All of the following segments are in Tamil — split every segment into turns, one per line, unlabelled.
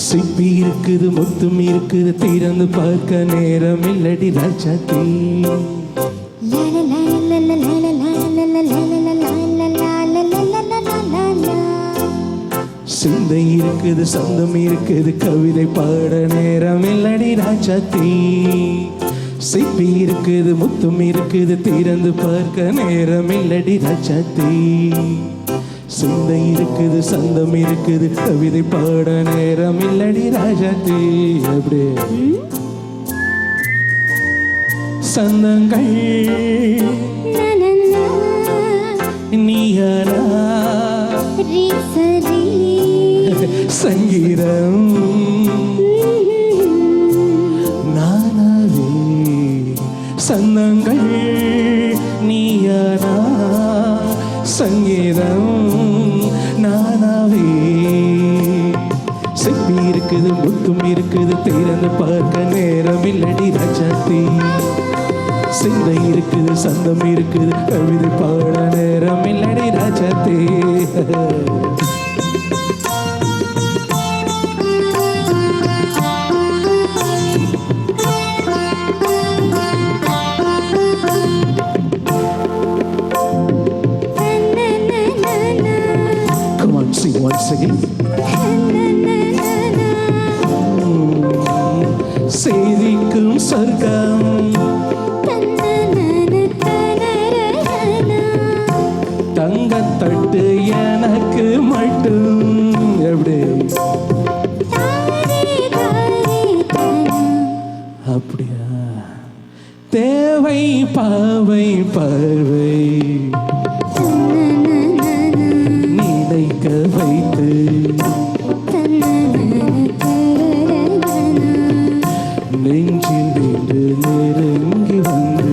சிப்பி இருக்குது முத்தும் இருக்குது திறந்து பார்க்க நேரம் இல்லடி ராஜாத்தி. சிந்தை இருக்குது சந்தம் இருக்குது கவிதை பாட நேரம் இல்லடி ராஜாத்தி. சிப்பி இருக்குது முத்தும் இருக்குது திறந்து பார்க்க நேரம் இல்லடி ராஜாத்தி. சிந்தை இருக்குது சந்தம் இருக்குது கவிதை பாட நேரம் இல்லடி ராஜாத்தி. அப்படி சந்தங்கள் நீயாரா சங்கீதம் நானாவே. சந்தங்கள் நீயாரா சங்கீதம் நானாவே. சிப்பி இருக்குது முத்தும் இருக்குது திறந்து பார்க்க நேரம் இல்லடி ராஜாத்தி. சிந்தை இருக்குது சந்தம் இருக்குது கவிதை பாட நேரம் இல்லடி ராஜாத்தி. Once again. சேதிக்கும் சொர்க்கம் தங்கத்தட்டு எனக்கு மட்டும். எப்படி அப்படியா? தேவை பாவை பார்வை நினைக்க வைத்து நெஞ்சில் நின்று நெருங்கி வந்து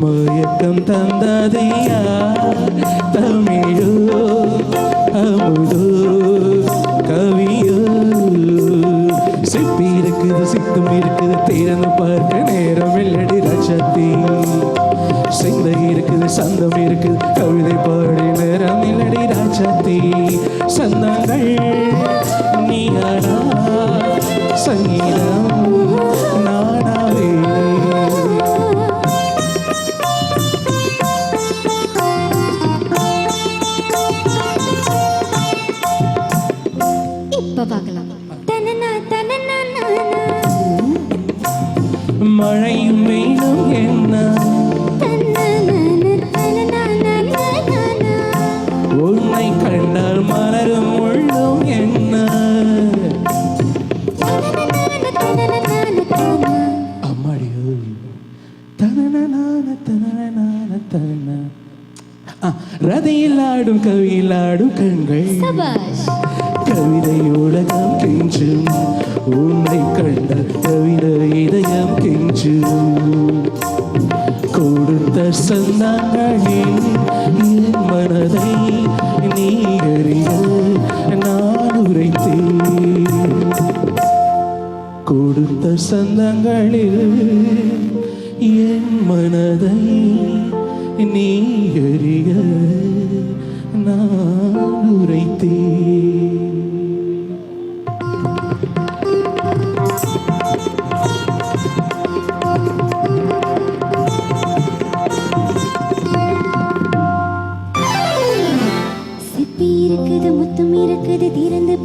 மயக்கம் தந்ததையா தமிழோ அமுதோ கவியோ. சிப்பி இருக்குது சித்தம் இருக்குது திறந்து பார்க்க நேரம் இல்லடி ராஜாத்தி. சிந்தை இருக்குது சந்தம் இருக்குது கவிதை பாடி நேரம் இல்லடி ராஜாத்தி. சந்தங்கள் நீயாரா சங்கீதம் நானாவே. மழையும் வெயிலும் என்ன உன்னை கண்டால் மலரும் உள்ளும் என்ன. அம்மாடியோ ரதியில் ஆடும் கவியில் ஆடும் கண்கள் கவிதை உலகம் கெஞ்சும் உன்னை கண்ட கவிதை இதயம் கெஞ்சும். கொடுத்த சந்தங்களில் என் மனதை நீ அறிய நான் உரைத்தேன். கொடுத்த சந்தங்களில் என் மனதை நீ அறிய நான் உரைத்தேன்.
சிப்பி இருக்குது முத்தும் இருக்குது திறந்து